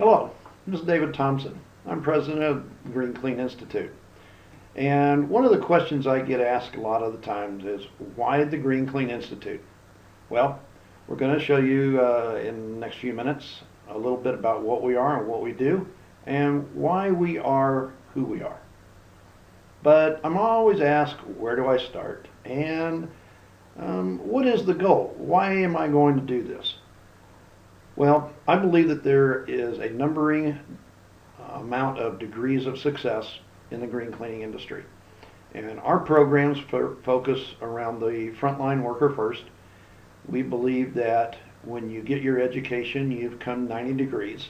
Hello, this is David Thompson. I'm president of Clean Institute. And one of the questions I get asked a lot of the times is, why the Clean Institute? Well, we're going to show you in the next few minutes a little bit about what we are and what we do and why we are who we are. But I'm always asked, where do I start? And what is the goal? Why am I going to do this? Well, I believe that there is a numbering amount of degrees of success in the green cleaning industry. And our programs focus around the frontline worker first. We believe that when you get your education, you've come 90 degrees.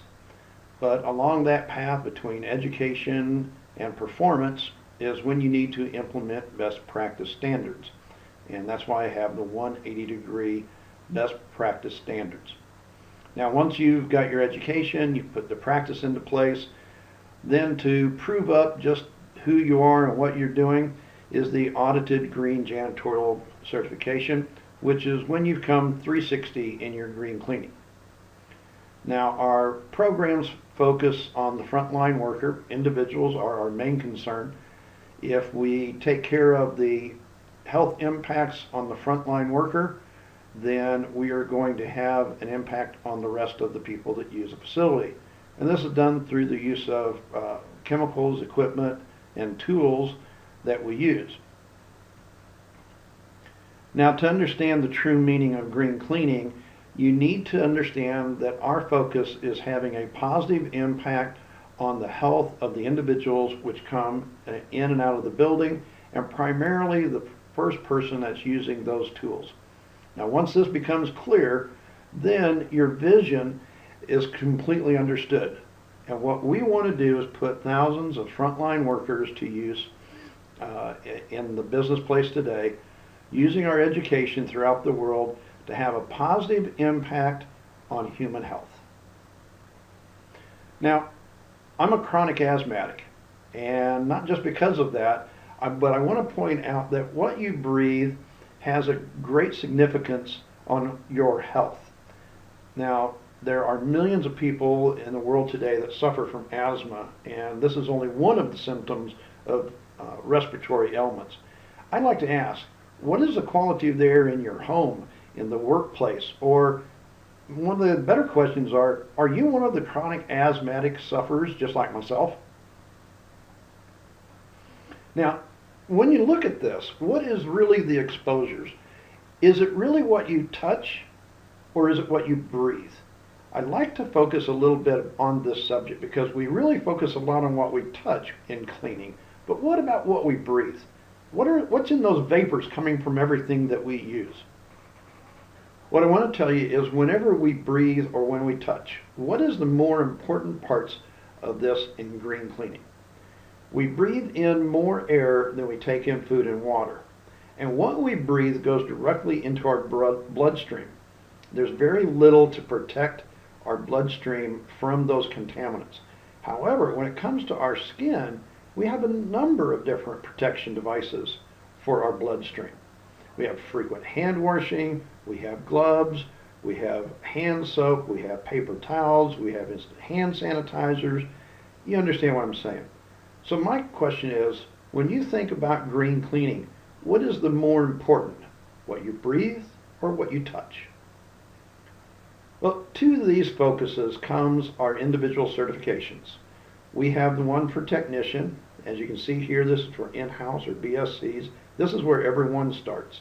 But along that path between education and performance is when you need to implement best practice standards. And that's why I have the 180-degree best practice standards. Now, once you've got your education, you put the practice into place, then to prove up just who you are and what you're doing is the audited green janitorial certification, which is when you've come 360 in your green cleaning. Now, our programs focus on the frontline worker. Individuals are our main concern. If we take care of the health impacts on the frontline worker, then we are going to have an impact on the rest of the people that use the facility. And this is done through the use of chemicals, equipment, and tools that we use. Now, to understand the true meaning of green cleaning, you need to understand that our focus is having a positive impact on the health of the individuals which come in and out of the building, and primarily the first person that's using those tools. Now, once this becomes clear, then your vision is completely understood. And what we want to do is put thousands of frontline workers to use in the business place today, using our education throughout the world to have a positive impact on human health. Now, I'm a chronic asthmatic, and not just because of that, but I want to point out that what you breathe has a great significance on your health. Now, there are millions of people in the world today that suffer from asthma, and this is only one of the symptoms of respiratory ailments. I'd like to ask, what is the quality of the air in your home, in the workplace? Or one of the better questions are you one of the chronic asthmatic sufferers just like myself? Now, when you look at this, what is really the exposures? Is it really what you touch, or is it what you breathe? I'd like to focus a little bit on this subject because we really focus a lot on what we touch in cleaning, but what about what we breathe? What's in those vapors coming from everything that we use? What I want to tell you is whenever we breathe or when we touch, what is the more important parts of this in green cleaning? We breathe in more air than we take in food and water. And what we breathe goes directly into our bloodstream. There's very little to protect our bloodstream from those contaminants. However, when it comes to our skin, we have a number of different protection devices for our bloodstream. We have frequent hand washing, we have gloves, we have hand soap, we have paper towels, we have instant hand sanitizers. You understand what I'm saying? So my question is, when you think about green cleaning, what is the more important, what you breathe or what you touch? Well, to these focuses comes our individual certifications. We have the one for technician. As you can see here, this is for in-house or BSCs. This is where everyone starts.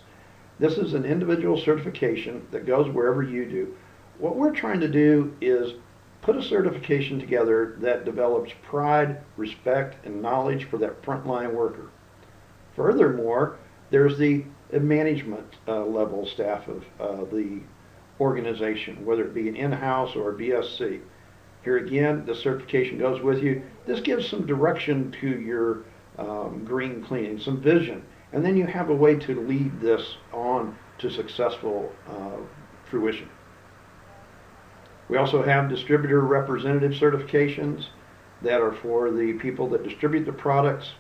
This is an individual certification that goes wherever you do. What we're trying to do is put a certification together that develops pride, respect, and knowledge for that frontline worker. Furthermore, there's the management level staff of the organization, whether it be an in-house or a BSC. Here again, the certification goes with you. This gives some direction to your green cleaning, some vision, and then you have a way to lead this on to successful fruition. We also have distributor representative certifications that are for the people that distribute the products.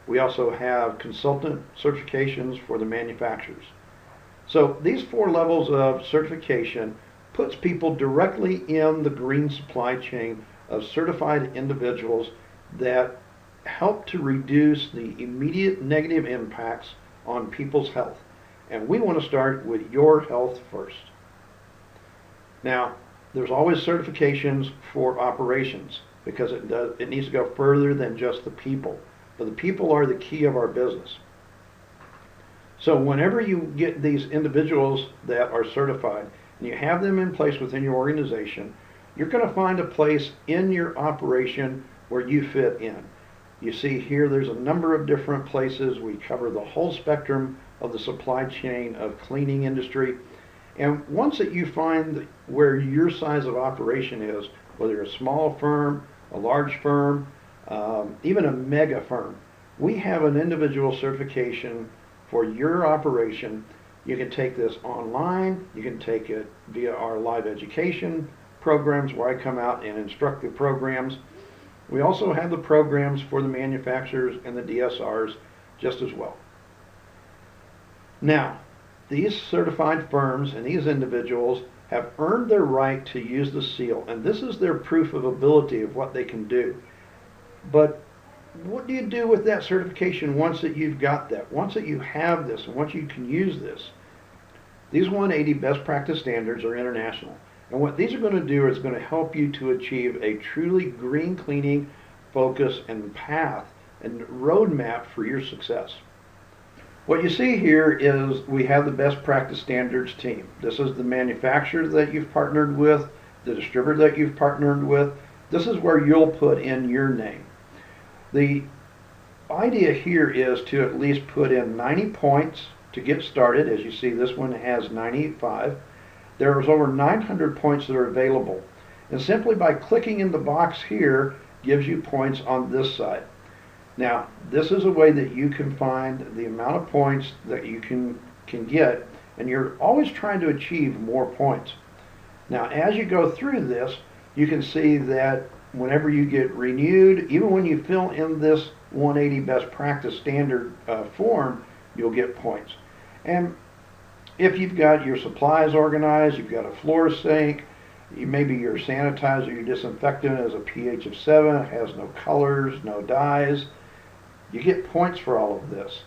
We also have consultant certifications for the manufacturers. So these 4 levels of certification puts people directly in the green supply chain of certified individuals that help to reduce the immediate negative impacts on people's health. And we want to start with your health first. Now, there's always certifications for operations because it needs to go further than just the people. But the people are the key of our business. So whenever you get these individuals that are certified and you have them in place within your organization, you're going to find a place in your operation where you fit in. You see here there's a number of different places. We cover the whole spectrum of the supply chain of cleaning industry. And once that you find where your size of operation is, whether you're a small firm, a large firm, even a mega firm, we have an individual certification for your operation. You can take this online, you can take it via our live education programs where I come out and instruct the programs. We also have the programs for the manufacturers and the DSRs just as well. Now, these certified firms and these individuals have earned their right to use the seal, and this is their proof of ability of what they can do. But what do you do with that certification once that you've got that? Once that you have this and once you can use this? These 180 best practice standards are international. And what these are going to do is going to help you to achieve a truly green cleaning focus and path and roadmap for your success. What you see here is we have the best practice standards team. This is the manufacturer that you've partnered with, the distributor that you've partnered with. This is where you'll put in your name. The idea here is to at least put in 90 points to get started. As you see, this one has 95. There's over 900 points that are available. And simply by clicking in the box here gives you points on this side. Now, this is a way that you can find the amount of points that you can get, and you're always trying to achieve more points. Now, as you go through this, you can see that whenever you get renewed, even when you fill in this 180 best practice standard form, you'll get points. And if you've got your supplies organized, you've got a floor sink, maybe your sanitizer, your disinfectant is a pH of 7, has no colors, no dyes, you get points for all of this.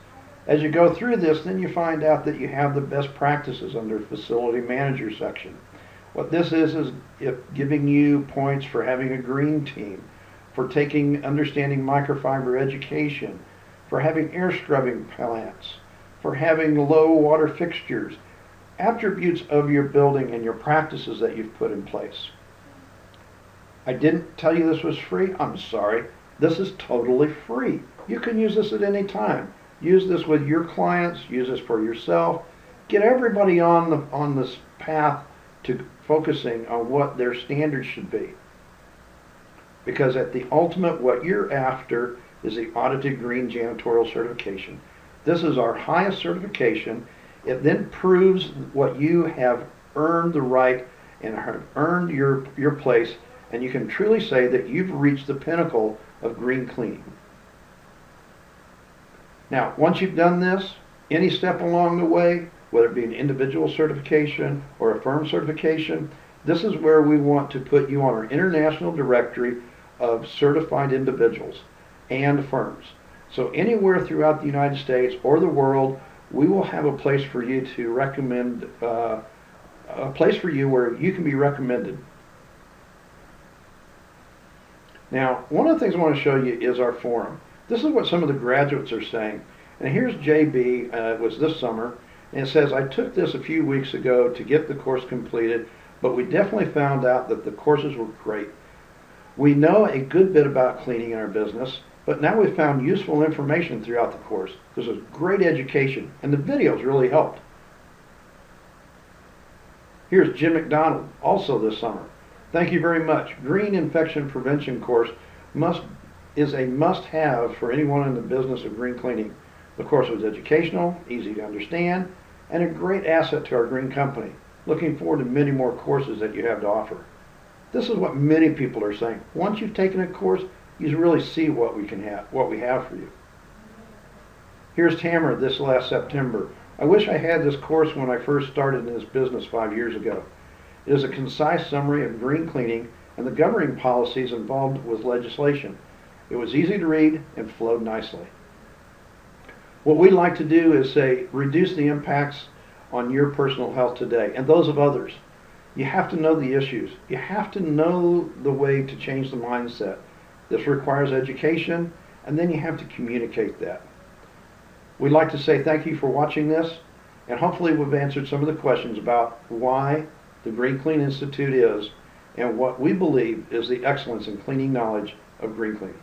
As you go through this, then you find out that you have the best practices under facility manager section. What this is giving you points for having a green team, for understanding microfiber education, for having air scrubbing plants, for having low water fixtures, attributes of your building and your practices that you've put in place. I didn't tell you this was free. I'm sorry. This is totally free. You can use this at any time. Use this with your clients. Use this for yourself. Get everybody on this path to focusing on what their standards should be. Because at the ultimate, what you're after is the audited green janitorial certification. This is our highest certification. It then proves what you have earned the right and have earned your place, and you can truly say that you've reached the pinnacle of green cleaning. Now, once you've done this, any step along the way, whether it be an individual certification or a firm certification, this is where we want to put you on our international directory of certified individuals and firms. So anywhere throughout the United States or the world, we will have a place for you to recommend, a place for you where you can be recommended. Now, one of the things I want to show you is our forum. This is what some of the graduates are saying. And here's JB, it was this summer, and it says, I took this a few weeks ago to get the course completed, but we definitely found out that the courses were great. We know a good bit about cleaning in our business, but now we've found useful information throughout the course. This is great education, and the videos really helped. Here's Jim McDonald, also this summer. Thank you very much. Green Infection Prevention course is a must-have for anyone in the business of green cleaning. The course was educational, easy to understand, and a great asset to our green company. Looking forward to many more courses that you have to offer. This is what many people are saying. Once you've taken a course, you really see what we have for you. Here's Tamara this last September. I wish I had this course when I first started in this business 5 years ago. It is a concise summary of green cleaning and the governing policies involved with legislation. It was easy to read and flowed nicely. What we like to do is say, reduce the impacts on your personal health today and those of others. You have to know the issues. You have to know the way to change the mindset. This requires education, and then you have to communicate that. We'd like to say thank you for watching this, and hopefully we've answered some of the questions about why the Green Clean Institute is and what we believe is the excellence in cleaning knowledge of Green Clean.